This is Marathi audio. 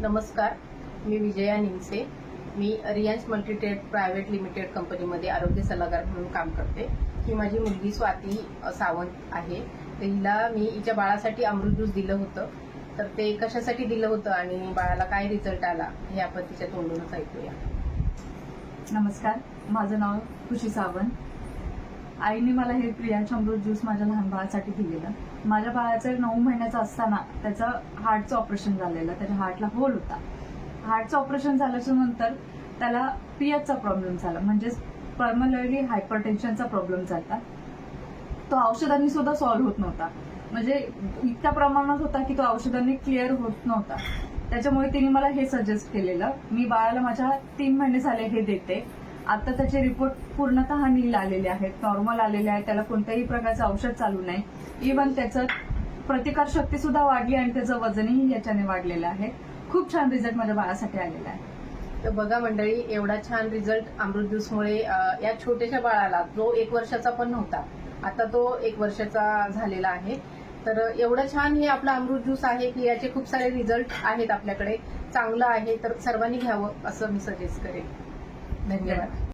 नमस्कार, मी विजया निमसे. मी रियांश मल्टीट्रेड प्रायव्हेट लिमिटेड कंपनीमध्ये आरोग्य सल्लागार म्हणून काम करते. ही माझी मुलगी स्वाती सावंत आहे. तर हिला मी हिच्या बाळासाठी अमृत ज्यूस दिलं होतं. तर ते कशासाठी दिलं होतं आणि बाळाला काय रिझल्ट आला हे आपण तिच्या तोंडूनच ऐकूया. नमस्कार, माझं नाव खुशी सावंत. आईने मला हे प्रियांश अमृत ज्यूस माझ्या लहान बाळासाठी दिलेलं. माझ्या बाळाचं 9 महिन्याचं असताना त्याचं हार्टचं ऑपरेशन झालेलं. त्याच्या हार्टला होल होता. हार्टचं ऑपरेशन झाल्याच्या नंतर त्याला पीएचचा प्रॉब्लेम झाला, म्हणजे पर्मनरी हायपरटेन्शनचा प्रॉब्लेम झाला. तो औषधांनी सुद्धा सॉल्व्ह होत नव्हता, म्हणजे इतक्या प्रमाणात होता की तो औषधांनी क्लिअर होत नव्हता. त्याच्यामुळे तिने मला हे सजेस्ट केलेलं. मी बाळाला माझ्या 3 महिने झाले हे देते. आता त्याचे रिपोर्ट पूर्णतः नील आलेले आहेत, नॉर्मल आलेले आहेत. त्याला कोणत्याही प्रकारचं औषध चालू नाही. इव्हन त्याचं प्रतिकारशक्ती सुद्धा वाढली आणि त्याचं वजनही याच्याने वाढलेलं आहे. खूप छान रिझल्ट माझ्या बाळासाठी आलेला आहे. तर बघा मंडळी, एवढा छान रिझल्ट अमृत ज्यूसमुळे या छोट्याशा बाळाला, जो 1 वर्षाचा पण नव्हता, आता तो 1 वर्षाचा झालेला आहे. तर एवढं छान हे आपलं अमृत ज्यूस आहे की याचे खूप सारे रिझल्ट आहेत आपल्याकडे. चांगलं आहे, तर सर्वांनी घ्यावं असं मी सजेस्ट करेन. धन्यवाद.